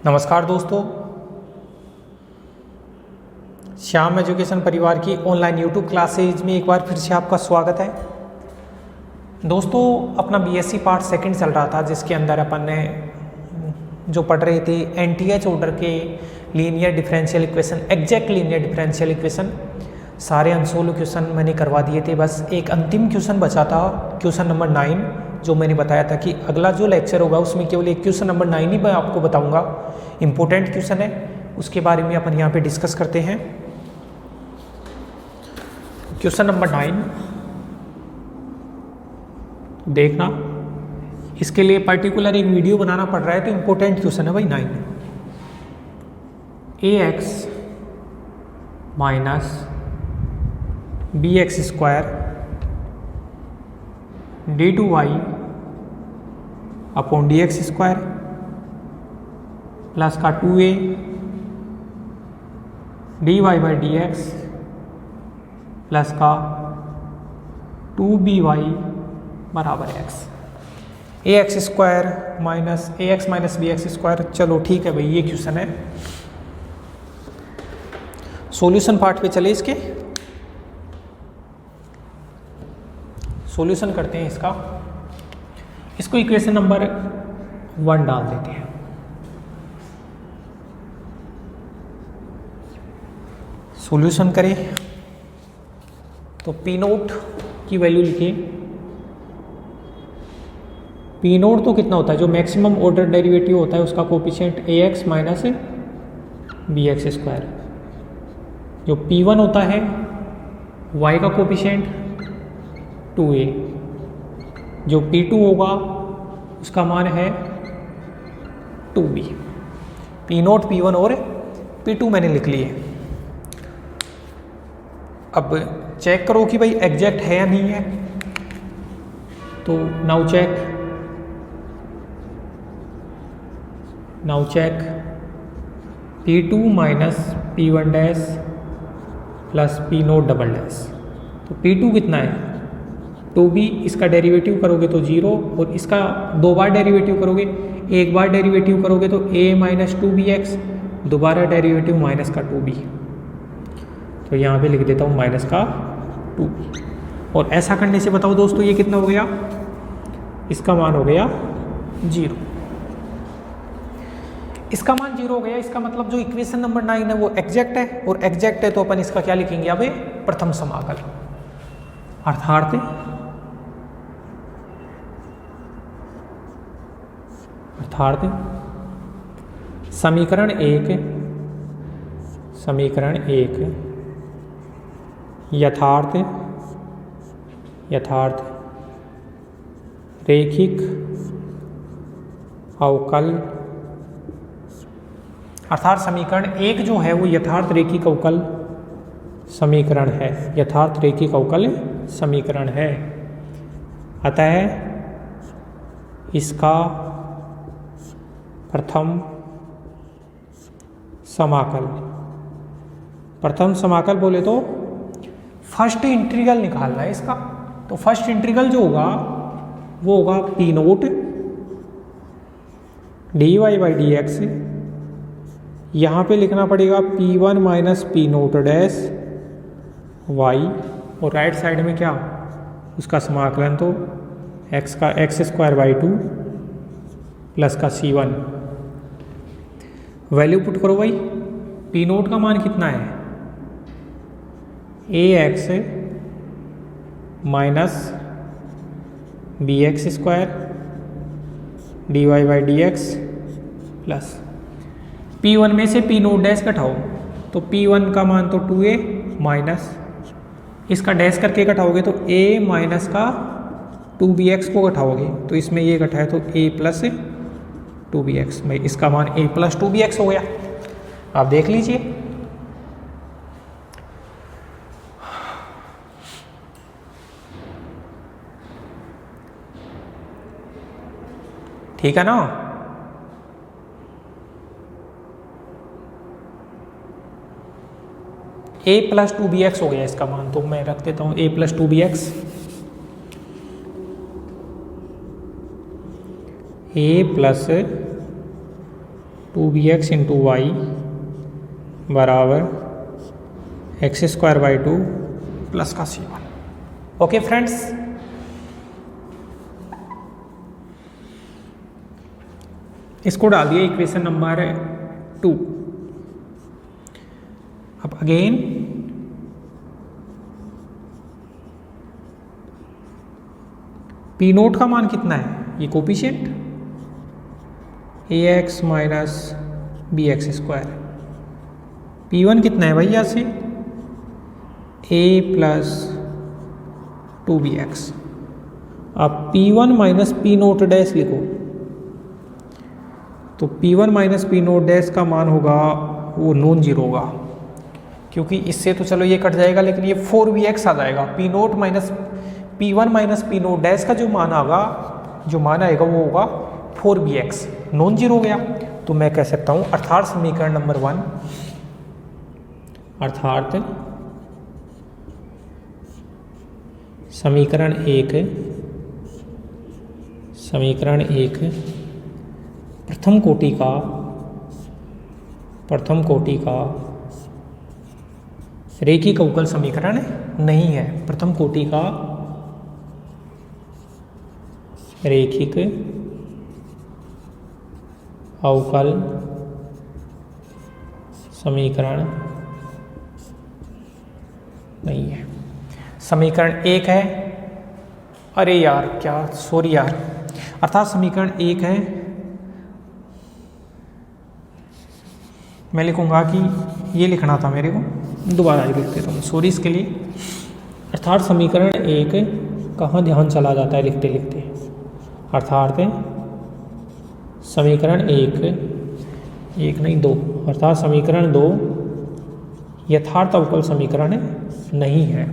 नमस्कार दोस्तों, श्याम एजुकेशन परिवार की ऑनलाइन यूट्यूब क्लासेज में एक बार फिर से आपका स्वागत है। दोस्तों, अपना बीएससी पार्ट सेकंड चल रहा था, जिसके अंदर अपन ने जो पढ़ रहे थे एनटीएच ऑर्डर के linear differential equation, exact linear differential equation. सारे अनसोल्व क्वेश्चन मैंने करवा दिए थे, बस एक अंतिम क्वेश्चन बचा था, क्वेश्चन नंबर 9, जो मैंने बताया था कि अगला जो लेक्चर होगा उसमें केवल एक क्वेश्चन नंबर 9 ही मैं आपको बताऊंगा। इंपॉर्टेंट क्वेश्चन है, उसके बारे में अपन यहाँ पे डिस्कस करते हैं। क्वेश्चन नंबर 9 देखना, इसके लिए पर्टिकुलर एक वीडियो बनाना पड़ रहा है, तो इंपॉर्टेंट क्वेश्चन है भाई 9। ax minus bx square d2y upon dx square plus का 2a dy by dx plus का 2by बराबर x। ax square minus ax minus bx square, चलो ठीक है भाई, ये क्वेश्चन है। सॉल्यूशन पार्ट पे चले, इसके सॉल्यूशन करते हैं इसका। इसको इक्वेशन नंबर 1 डाल देते हैं। सॉल्यूशन करें तो पी नोट की वैल्यू लिखिए। पी नोट तो कितना होता है, जो मैक्सिमम ऑर्डर डेरिवेटिव होता है उसका coefficient ax minus bx square. जो p1 होता है y का कोफिशिएंट 2a, जो p2 होगा उसका मान है 2b। p नोट p1 और p2 मैंने लिख लिए। अब चेक करो कि भाई एग्जैक्ट है या नहीं है, तो now check p2 minus p1 dash plus p naught double dash. तो p2 कितना है 2b, इसका डेरिवेटिव करोगे तो 0, और इसका 2 बार डेरिवेटिव करोगे, एक बार डेरिवेटिव करोगे तो a माइनस 2bx, दोबारा डेरिवेटिव माइनस का 2b। तो यहाँ पे लिख देता हूँ माइनस का 2b। और ऐसा करने से बताओ दोस्तों, ये कितना हो गया, इसका मान हो गया 0। इसका मान 0 हो गया, इसका मतलब जो इक्वेशन नंबर 9 है वो एग्जैक्ट है, और एग्जैक्ट है तो अपन इसका क्या लिखेंगे, अब प्रथम समाकल, अर्थात समीकरण एक यथार्थ रैखिक अवकल, अर्थात समीकरण एक जो है वो यथार्थ रैखिक अवकल समीकरण है, यथार्थ रैखिक अवकल समीकरण है। अतः इसका प्रथम समाकल बोले तो फर्स्ट इंटीग्रल निकालना है इसका। तो फर्स्ट इंटीग्रल जो होगा वो होगा P naught D Y by D X. यहाँ पे लिखना पड़ेगा p1 minus P naught dash Y, और राइट साइड में क्या, उसका समाकलन, तो x का x स्क्वायर बाई 2 प्लस का c1। वैल्यू पुट करो भाई, पी नोट का मान कितना है, ax minus bx square dy by D X plus p1 में से p नोट डैश घटाओ, तो p1 का मान तो 2a माइनस इसका डैश करके घटाओगे तो a माइनस का 2bx को घटाओगे, तो इसमें ये घटाए तो a प्लस 2bx में इसका मान a प्लस 2bx हो गया। आप देख लीजिए, ठीक है ना। a प्लस 2bx हो गया इसका मान, तो मैं रख देता हूँ a plus 2bx, a plus 2bx into Y बराबर x² / 2 प्लस का c1। ओके फ्रेंड्स, इसको डाल दिया इक्वेशन नंबर 2। अब अगेन पी नोट का मान कितना है, ये coefficient ax minus bx²। P1 कितना है भाई, यहाँ से a प्लस 2bx। अब P1 minus P naught dash लिखो, तो P1 minus P naught dash का मान होगा वो नॉन जीरो होगा, क्योंकि इससे तो चलो ये कट जाएगा, लेकिन ये 4bx आ जाएगा। P1 minus P naught dash का जो मान आएगा वो होगा 4bx, नॉन जीरो हो गया। तो मैं कह सकता हूँ अर्थात समीकरण नंबर 1, अर्थात समीकरण 1 प्रथम कोटि का रेखिक अवकल समीकरण नहीं है। प्रथम कोटि का रेखिक अवकल समीकरण नहीं है। समीकरण 1 है, अरे यार क्या, सॉरी यार, अर्थात समीकरण 1 है। मैं लिखूंगा कि ये लिखना था मेरे को, दोबारा लिख देता हूँ, सॉरी इसके लिए। अर्थात समीकरण 1 कहाँ ध्यान चला जाता है लिखते लिखते। अर्थात समीकरण 1 नहीं 2, अर्थात समीकरण 2 यथार्थ अवकल समीकरण नहीं है।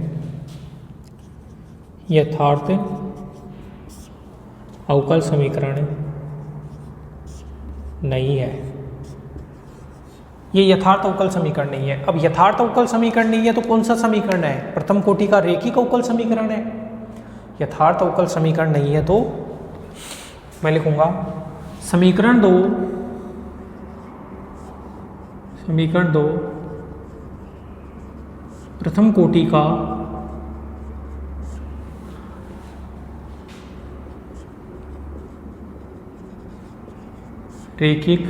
यथार्थ अवकल समीकरण नहीं है, ये यथार्थ अवकल समीकरण नहीं है। अब यथार्थ अवकल समीकरण नहीं है तो कौन सा समीकरण है, प्रथम कोटि का रेखिक अवकल समीकरण है। यथार्थ अवकल समीकरण नहीं है तो मैं लिखूंगा समीकरण 2 प्रथम कोटि का रेखिक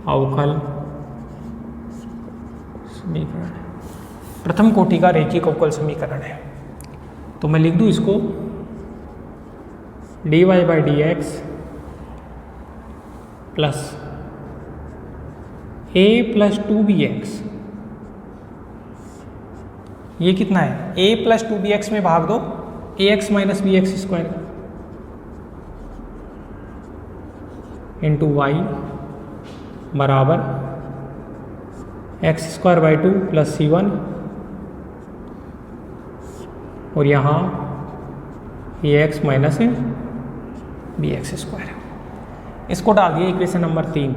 अवकल समीकरण, प्रथम कोटि का रेखिक अवकल समीकरण है। तो मैं लिख दूं इसको dy/dx plus a plus 2bx, ये कितना है, a प्लस 2bx में भाग दो ax minus bx² into Y बराबर x² / 2 प्लस c1, और यहाँ ax माइनस bx²। इसको डाल दिया इक्वेशन नंबर 3।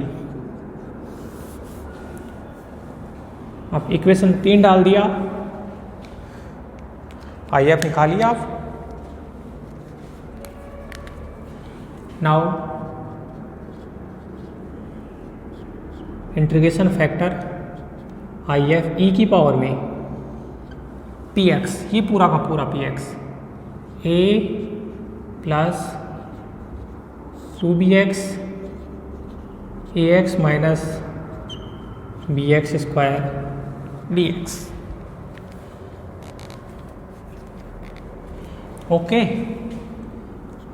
अब इक्वेशन 3 डाल दिया, IF निकालिए आप। Now integration factor IF e की पावर में px, ये पूरा का पूरा px, a plus 2bx ax minus bx² dx। Okay,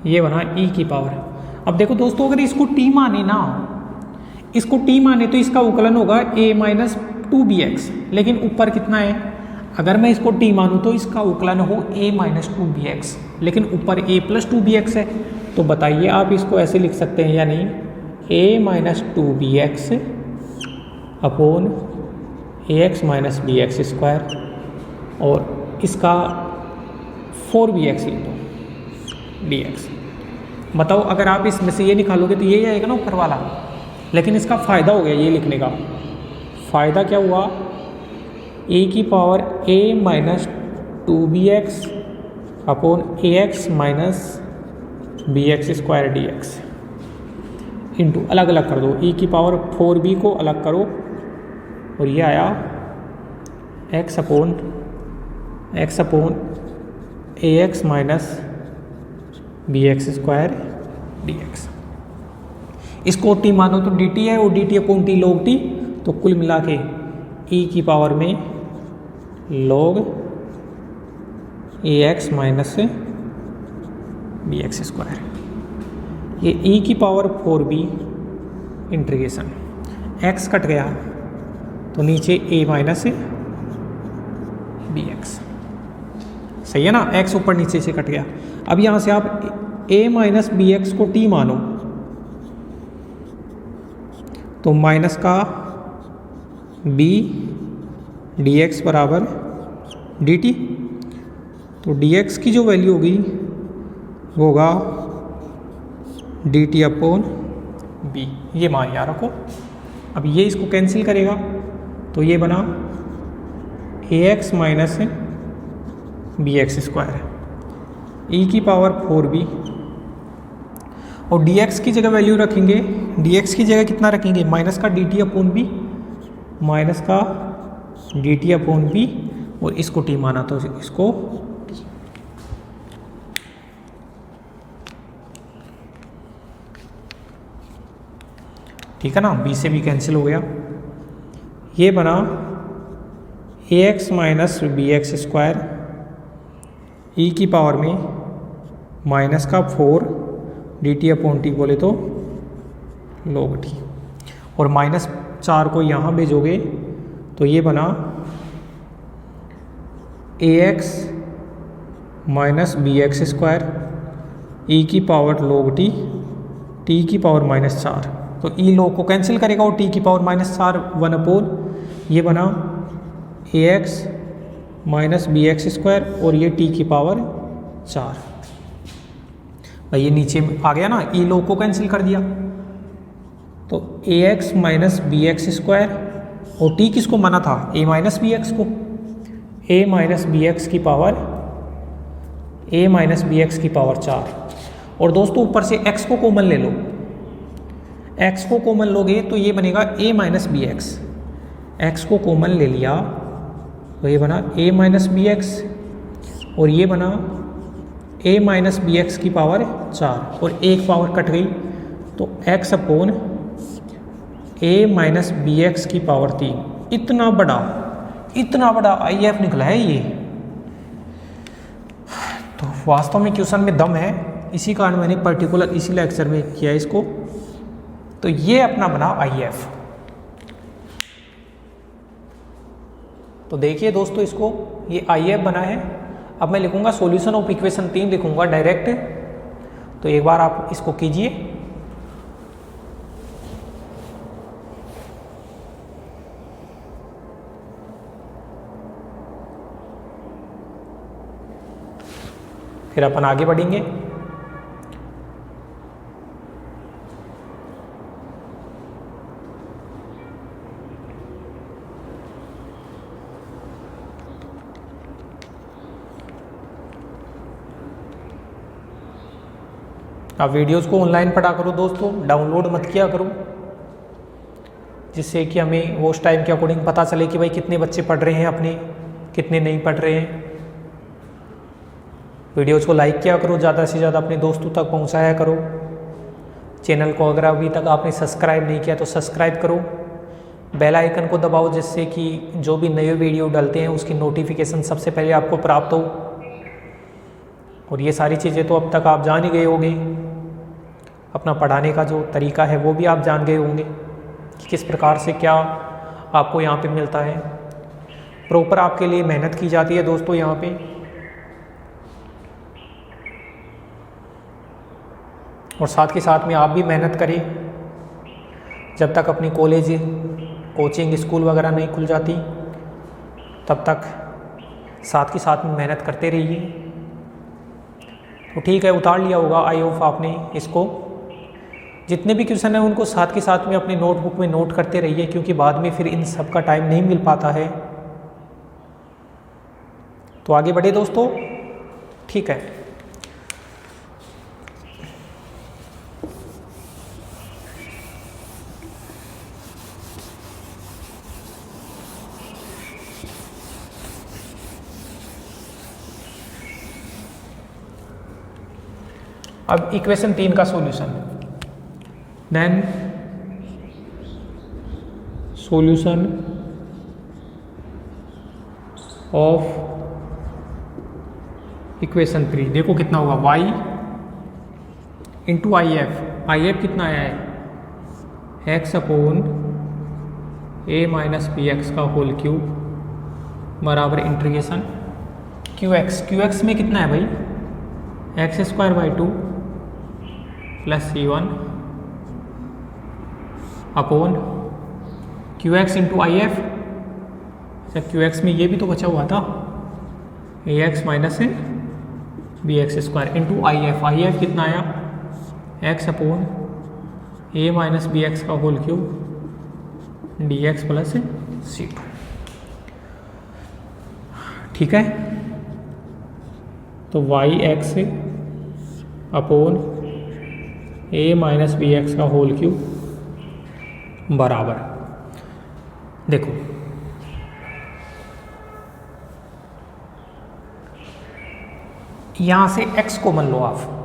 ये बना e की पावर। अब देखो दोस्तों, अगर इसको t माने ना, इसको t माने तो इसका उकलन होगा a माइनस 2bx, लेकिन ऊपर कितना है, अगर मैं इसको t मानूं तो इसका उकलन हो a माइनस 2bx, लेकिन ऊपर a प्लस 2bx है। तो बताइए आप इसको ऐसे लिख सकते हैं या नहीं, a minus 2bx upon ax minus bx², और इसका 4bx लिख दो dx। बताओ अगर आप इसमें से ये निकालोगे तो ये आएगा ना ऊपर वाला, लेकिन इसका फ़ायदा हो गया ये लिखने का। फ़ायदा क्या हुआ, a की power a minus 2bx upon ax minus bx² dx। Into अलग अलग कर दो, e की पावर 4b को अलग करो और ये आया x upon ax minus bx square dx। इसको t मानो तो dt है और dt upon t log t, तो कुल मिला के e की पावर में log ax minus bx square, ये e की power 4b integration x cut गया तो नीचे a माइनस bx, सही है ना, x ऊपर नीचे से कट गया। अब यहाँ से आप a माइनस bx को t मानो तो माइनस का b dx बराबर dt, तो dx की जो वैल्यू होगी वो होगा dt अपॉन b, ये मान याद रखो। अब ये इसको कैंसिल करेगा तो ये बना ax minus bx square, e की पावर 4b, और dx की जगह वैल्यू रखेंगे, dx की जगह कितना रखेंगे, माइनस का dt अपॉन b, माइनस का dt अपॉन b, और इसको t माना तो इसको t। ठीक है ना, b से भी कैंसिल हो गया, ये बना ax minus bx square, e की पावर में माइनस का 4 dt अपॉन टी बोले तो log t, और माइनस 4 को यहाँ भेजोगे तो ये बना ax minus bx square, e की पावर log t, t की पावर माइनस 4, तो e log को कैंसिल करेगा और t की पावर माइनस 4 1 अपोन, ये बना ax माइनस bx स्क्वायर, और ये t की पावर 4। भाई ये नीचे आ गया ना, e log को कैंसिल कर दिया तो ax माइनस bx स्क्वायर, और t किसको माना था, a माइनस bx को, a माइनस bx की पावर 4। और दोस्तों ऊपर से x को कॉमन ले लो, x को कॉमन लोगे तो ये बनेगा a माइनस bx, x को कॉमन ले लिया तो ये बना a माइनस bx, और ये बना a माइनस bx की पावर 4, और एक पावर कट गई तो x upon a minus bx की पावर 3। इतना बड़ा IF निकला है ये, तो वास्तव में क्वेश्चन में दम है, इसी कारण मैंने पर्टिकुलर इसी लेक्चर में किया इसको। तो ये अपना बना IF। तो देखिए दोस्तों, इसको ये IF बना है। अब मैं लिखूंगा सॉल्यूशन ऑफ इक्वेशन 3 लिखूंगा डायरेक्ट, तो एक बार आप इसको कीजिए। फिर अपन आगे बढ़ेंगे। आप वीडियोस को ऑनलाइन पढ़ा करो दोस्तों, डाउनलोड मत किया करो, जिससे कि हमें वो उस टाइम के अकॉर्डिंग पता चले कि भाई कितने बच्चे पढ़ रहे हैं अपने, कितने नहीं पढ़ रहे हैं। वीडियोस को लाइक किया करो, ज़्यादा से ज़्यादा अपने दोस्तों तक पहुंचाया करो। चैनल को अगर अभी तक आपने सब्सक्राइब नहीं किया तो सब्सक्राइब करो, बेल आइकन को दबाओ, जिससे कि जो भी नए वीडियो डालते हैं उसकी नोटिफिकेशन सबसे पहले आपको प्राप्त हो। और ये सारी चीज़ें तो अब तक आप जान ही गए होंगे, अपना पढ़ाने का जो तरीका है वो भी आप जान गए होंगे कि किस प्रकार से क्या आपको यहाँ पे मिलता है। प्रॉपर आपके लिए मेहनत की जाती है दोस्तों यहाँ पे, और साथ के साथ में आप भी मेहनत करें। जब तक अपनी कॉलेज, कोचिंग, स्कूल वगैरह नहीं खुल जाती तब तक साथ के साथ में मेहनत करते रहिए। तो ठीक है, उतार लिया होगा आई होप आपने इसको। जितने भी क्वेश्चन हैं उनको साथ के साथ में अपने नोटबुक में नोट करते रहिए, क्योंकि बाद में फिर इन सब का टाइम नहीं मिल पाता है। तो आगे बढ़े दोस्तों, ठीक है। अब इक्वेशन 3 का solution, then solution of equation 3, देखो कितना होगा y इंटू आई एफ कितना आया है x upon a minus B X का होल क्यूब बराबर इंटीग्रेशन क्यू एक्स में कितना है भाई X square by 2 plus c1 upon Q X into I F. अच्छा क्यू एक्स में ये भी तो बचा हुआ था A X minus B X square into I F कितना आया X upon A minus B X का whole cube D X plus C two. ठीक है, तो Y x upon A minus B X का होल क्यूब बराबर, देखो यहाँ से x कॉमन लो, आप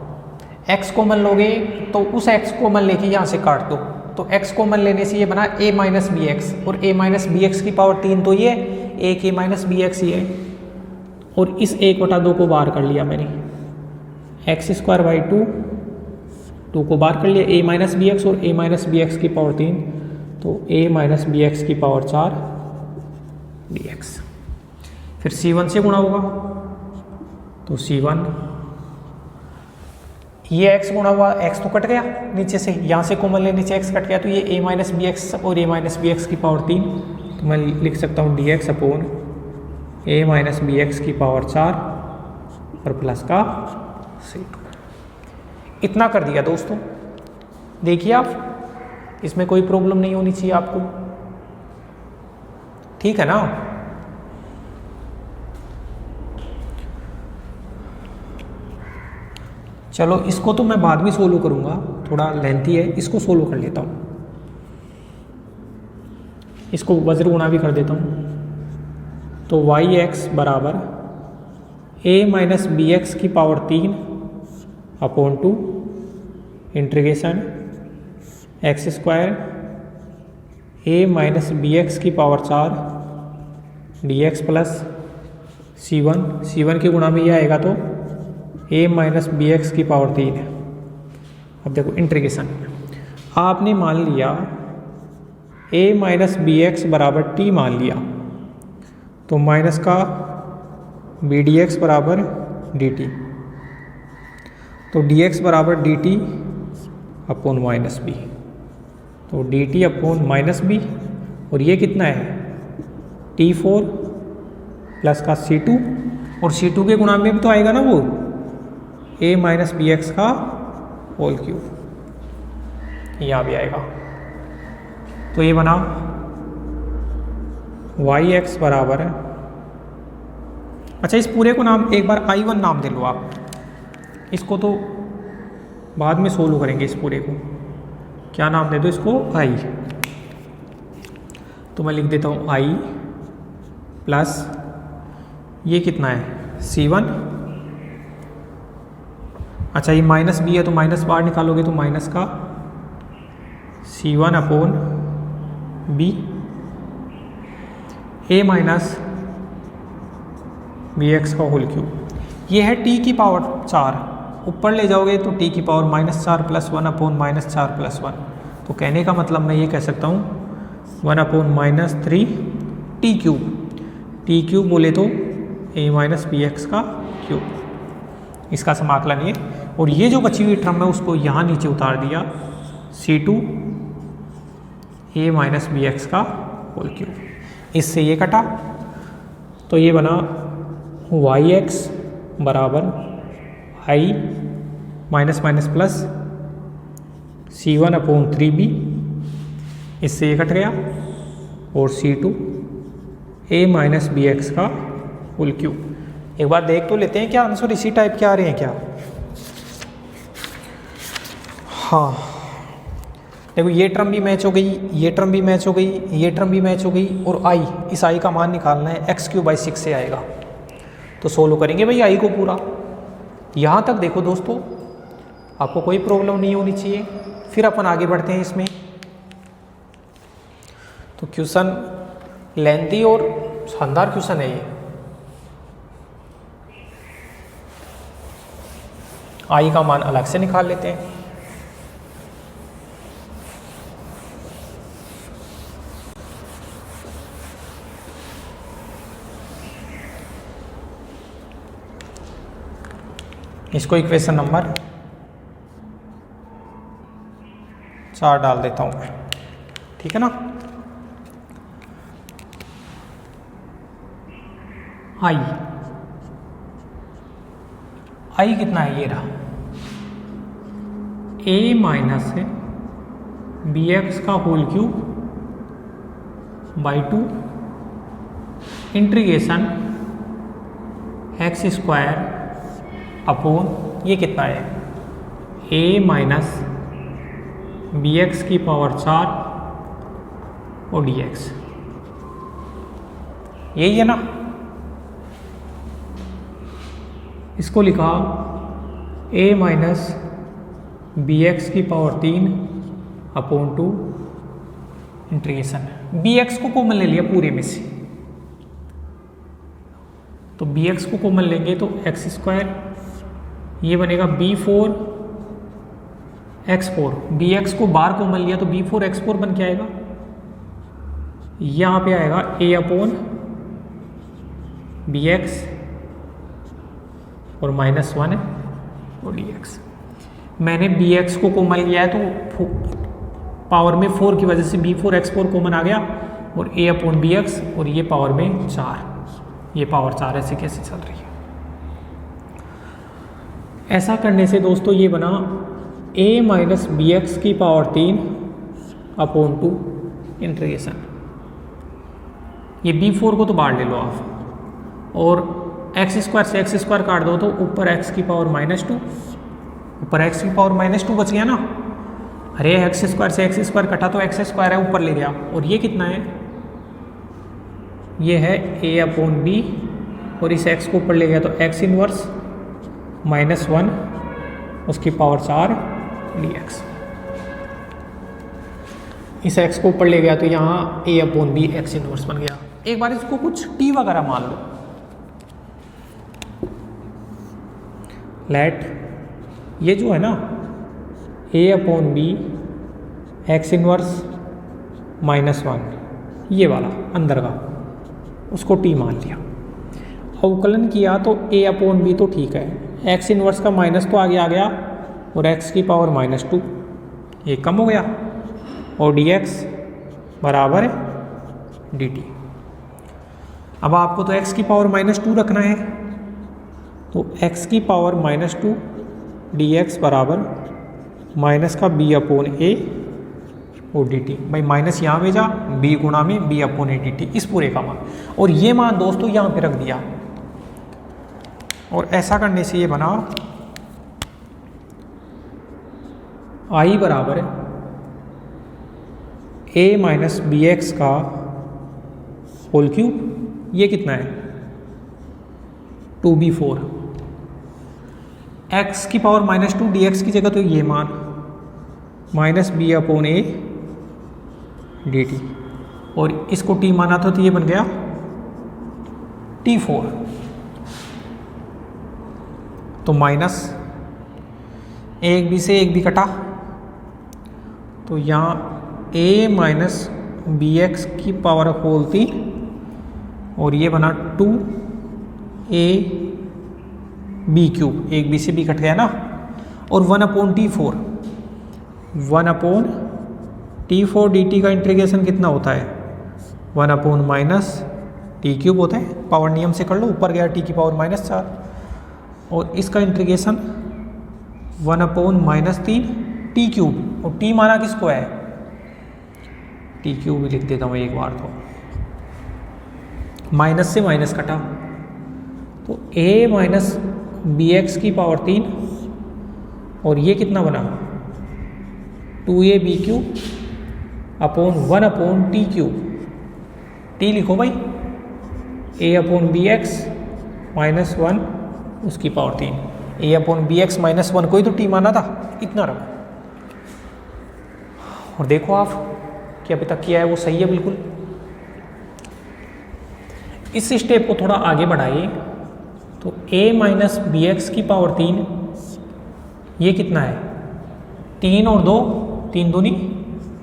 x कॉमन लोगे तो उस x कॉमन लेके यहाँ से काट दो, तो x कॉमन लेने से ये बना a माइनस बी एक्स, और a माइनस बी एक्स की पावर 3 तो ये a के माइनस बी एक्स ही है, और इस 1/2 को बाहर कर लिया मैंने, एक्स स्क्वायर बाई 2 को बाहर कर लिया, a माइनस बी एक्स और a माइनस बी एक्स की पावर 3, तो a माइनस बी एक्स की पावर 4 डी एक्स। फिर c1 से गुणा होगा तो c1, ये x गुणा हुआ, x तो कट गया नीचे से, यहाँ से कॉमन लेने से x कट गया, तो ये a माइनस बी एक्स और a माइनस बी एक्स की पावर 3, तो मैं लिख सकता हूँ D X upon a minus B X की पावर 4 और प्लस का c2। इतना कर दिया दोस्तों, देखिए आप इसमें कोई प्रॉब्लम नहीं होनी चाहिए आपको, ठीक है ना। चलो इसको तो मैं बाद में सोल्व करूंगा, थोड़ा लेंथी है, इसको सोल्व कर लेता हूँ, इसको वज्र गुणा भी कर देता हूँ। तो वाई एक्स बराबर a माइनस बी एक्स की power 3 upon 2 integration X square a minus B X की power 4 D X plus c1 के गुणा में ये आएगा तो a माइनस बी एक्स की पावर 3 है। अब देखो इंटीग्रेशन, आपने मान लिया a माइनस बी एक्स बराबर t मान लिया, तो माइनस का बी डी एक्स बराबर डी टी, तो डी एक्स बराबर D T upon minus B, तो D T upon minus B, और ये कितना है T4 प्लस का C2, और C2 के गुणा में भी तो आएगा ना वो a माइनस बी एक्स का होल क्यूब, यहाँ भी आएगा, तो ये बना वाई एक्स बराबर है। अच्छा इस पूरे को नाम एक बार I1 नाम दे लो आप, इसको तो बाद में सोल्व करेंगे, इस पूरे को क्या नाम दे दो इसको I, तो मैं लिख देता हूँ I प्लस ये कितना है C1, अच्छा ये माइनस बी है तो माइनस बाहर निकालोगे तो माइनस का C1 upon B, a minus B X का होल क्यूब, ये है t की पावर 4, ऊपर ले जाओगे तो t की पावर -4 प्लस 1 अपॉन -4 प्लस 1, तो कहने का मतलब मैं ये कह सकता हूँ 1 अपॉन -3 टी क्यूब बोले तो a माइनस बी एक्स का क्यूब, इसका समाकलन ये, और ये जो बची हुई टर्म है उसको यहाँ नीचे उतार दिया C2 a minus B X का होल क्यूब, इससे ये कटा, तो ये बना वाई एक्स बराबर I minus minus plus C1 upon 3b, इससे ये कट गया, और C2 a minus B X का होल क्यूब। एक बार देख तो लेते हैं क्या आंसर इसी टाइप के आ रहे हैं क्या। हाँ देखो ये टर्म भी मैच हो गई, ये टर्म भी मैच हो गई, ये टर्म भी मैच हो गई, और i, इस i का मान निकालना है, x³/6 से आएगा, तो सोल्व करेंगे भाई i को पूरा। यहाँ तक देखो दोस्तों, आपको कोई प्रॉब्लम नहीं होनी चाहिए। फिर अपन आगे बढ़ते हैं इसमें। तो क्वेश्चन लेंथी और शानदार क्वेश्चन है ये। आई का मान अलग से निकाल लेते हैं। इसको इक्वेशन नंबर 4 डाल देता हूं मैं, ठीक है ना। आई कितना है, ये रहा a माइनस बी एक्स का whole cube by 2 integration X square upon ये कितना है a माइनस बी एक्स की पावर 4 और डी एक्स, यही है ना। इसको लिखा a माइनस बी एक्स की power 3 upon 2 integration B X को कॉमन ले लिया पूरे में से, तो बी एक्स को कॉमन लेंगे तो एक्स स्क्वायर, ये बनेगा b4 x4, बी एक्स को बाहर कॉमन लिया तो b4 x4 बन के आएगा। यहाँ पे आएगा a अपॉन बी एक्स और -1 है और डी एक्स। मैंने बी एक्स को कॉमन लिया है तो पावर में 4 की वजह से b4 x4 कॉमन आ गया और a अपॉन बी एक्स और ये पावर में 4, ये पावर 4 ऐसे कैसे चल रही है। ऐसा करने से दोस्तों ये बना a माइनस बी एक्स की पावर 3 अपॉन 2 इंटीग्रेशन, ये b4 को तो बाहर ले लो आप और एक्स स्क्वायर से एक्स स्क्वायर काट दो तो ऊपर एक्स की पावर -2, ऊपर एक्स की पावर -2 बच गया ना। अरे एक्स स्क्वायर से एक्स स्क्वायर कटा तो एक्स स्क्वायर है ऊपर ले गया, और ये कितना है, ये है a अपॉन बी और इस x को ऊपर ले गया तो x इनवर्स -1 उसकी पावर 4 dx। इस x को ऊपर ले गया तो यहाँ a upon B X inverse बन गया। एक बार इसको कुछ t वगैरह मान लो, लेट ये जो है ना a upon B X inverse -1, ये वाला अंदर का, उसको t मान लिया। अवकलन किया तो a अपॉन बी तो ठीक है, एक्स इनवर्स का माइनस तो आगे आ गया और x की पावर -2 ये कम हो गया और dx बराबर है dt। अब आपको तो x की पावर -2 रखना है, तो x की पावर -2 dx बराबर माइनस का b अपॉन a और dt। भाई माइनस यहाँ भेजा, b गुणा में b अपॉन a dt, इस पूरे का मान, और ये मान दोस्तों यहाँ पे रख दिया। और ऐसा करने से ये बना I बराबर a माइनस बी एक्स का होल क्यूब, ये कितना है 2b4, x की पावर -2 dx की जगह तो ये मान minus B upon a dt, और इसको t माना था तो ये बन गया t4। तो माइनस एक बी से एक बी कटा तो यहाँ a माइनस बी एक्स की पावर होल 3 और ये बना 2a बी क्यूब, एक बी से बी कट गया ना, और 1 upon t4, 1 upon t4 dt का इंटीग्रेशन कितना होता है 1 अपॉन माइनस टी क्यूब होता है, पावर नियम से कर लो, ऊपर गया t की पावर -4, और इसका इंटीग्रेशन 1 अपॉन -3 टी क्यूब, और t माना किसको है टी क्यूब भी लिख देता हूँ एक बार, तो माइनस से माइनस कटा तो a माइनस बी एक्स की पावर 3 और ये कितना बना 2a B cube upon 1 upon T cube, t लिखो भाई a अपॉन बी एक्स -1 उसकी पावर 3, a/bx-1 को ही तो t माना था, इतना रखो। और देखो आप कि अभी तक किया है वो सही है बिल्कुल। इस स्टेप को थोड़ा आगे बढ़ाइए तो a-bx⁻3 ये कितना है, 3 और 2, 3 दूनी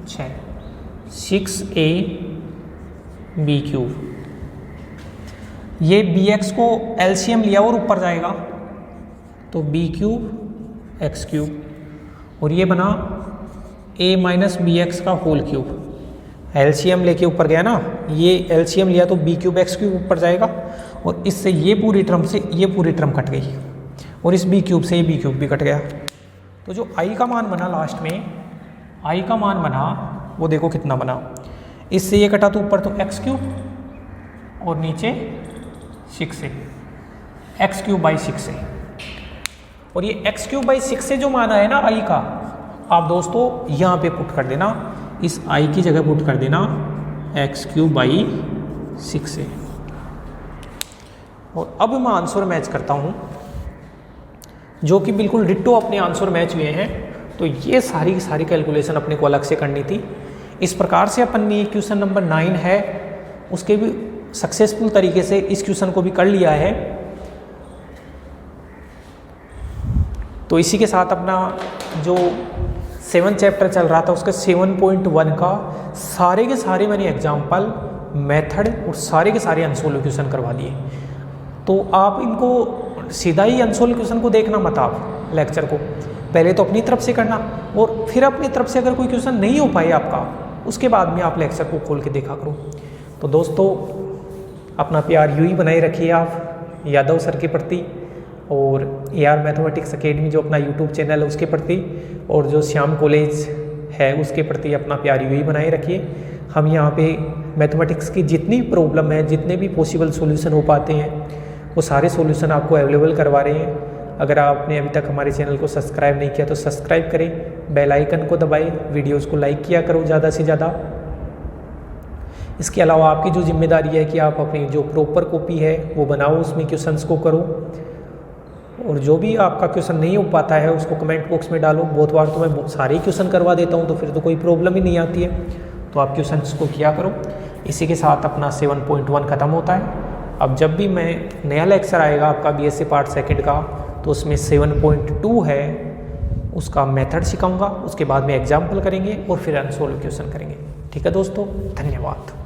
6, 6ab³। ये bx को एलसीएम लिया और ऊपर जाएगा तो b³x³ और ये बना a-bx का होल क्यूब। एलसीएम लेके ऊपर गया ना, ये एलसीएम लिया तो b³x³ ऊपर जाएगा और इससे ये पूरी टर्म से ये पूरी टर्म कट गई और इस b³ से ये b³ भी कट गया। तो जो i का मान बना लास्ट में, i का मान बना वो देखो कितना बना, इससे ये कटा तो ऊपर तो x³ और नीचे 6 से, x³/6 से। और ये x³/6 से जो माना है ना i का, आप दोस्तों यहाँ पे पुट कर देना, इस i की जगह पुट कर देना x³/6 से। और अब मैं आंसर मैच करता हूँ जो कि बिल्कुल डिट्टो अपने आंसर मैच हुए हैं। तो ये सारी की सारी कैलकुलेशन अपने को अलग से करनी थी। इस प्रकार से अपन ने क्वेश्चन नंबर 9 है उसके भी सक्सेसफुल तरीके से इस क्वेश्चन को भी कर लिया है। तो इसी के साथ अपना जो 7 चैप्टर चल रहा था उसका 7.1 का सारे के सारे मैंने एग्जाम्पल, मेथड और सारे के सारे अनसोल्व क्वेश्चन करवा लिए। तो आप इनको सीधा ही अनसोल्व क्वेश्चन को देखना मत, आप लेक्चर को पहले तो अपनी तरफ से करना और फिर अपनी तरफ से अगर कोई क्वेश्चन नहीं हो पाए आपका, उसके बाद में आप लेक्चर को खोल के देखा करो। तो दोस्तों अपना प्यार यूँ ही बनाए रखिए आप यादव सर के प्रति और AR मैथमेटिक्स अकेडमी जो अपना यूट्यूब चैनल है उसके प्रति, और जो श्याम कॉलेज है उसके प्रति अपना प्यार यूँ ही बनाए रखिए। हम यहाँ पे मैथमेटिक्स की जितनी प्रॉब्लम है, जितने भी पॉसिबल सॉल्यूशन हो पाते हैं वो सारे सॉल्यूशन आपको अवेलेबल करवा रहे हैं। अगर आपने अभी तक हमारे चैनल को सब्सक्राइब नहीं किया तो सब्सक्राइब करें, बेल आइकन को दबाएं, वीडियोस को लाइक किया करो ज़्यादा से ज़्यादा। इसके अलावा आपकी जो जिम्मेदारी है कि आप अपनी जो प्रॉपर कॉपी है वो बनाओ, उसमें क्वेश्चंस को करो और जो भी आपका क्वेश्चन नहीं हो पाता है उसको कमेंट बॉक्स में डालो। बहुत बार तो मैं सारे क्वेश्चन करवा देता हूँ तो फिर तो कोई प्रॉब्लम ही नहीं आती है, तो आप क्वेश्चंस को किया करो। इसी के साथ अपना 7.1 ख़त्म होता है। अब जब भी मैं नया लेक्चर आएगा आपका BSc पार्ट सेकंड का तो उसमें 7.2 है उसका मेथड सिखाऊंगा, उसके बाद में एग्जाम्पल करेंगे और फिर अनसोल्व क्वेश्चन करेंगे। ठीक है दोस्तों, धन्यवाद।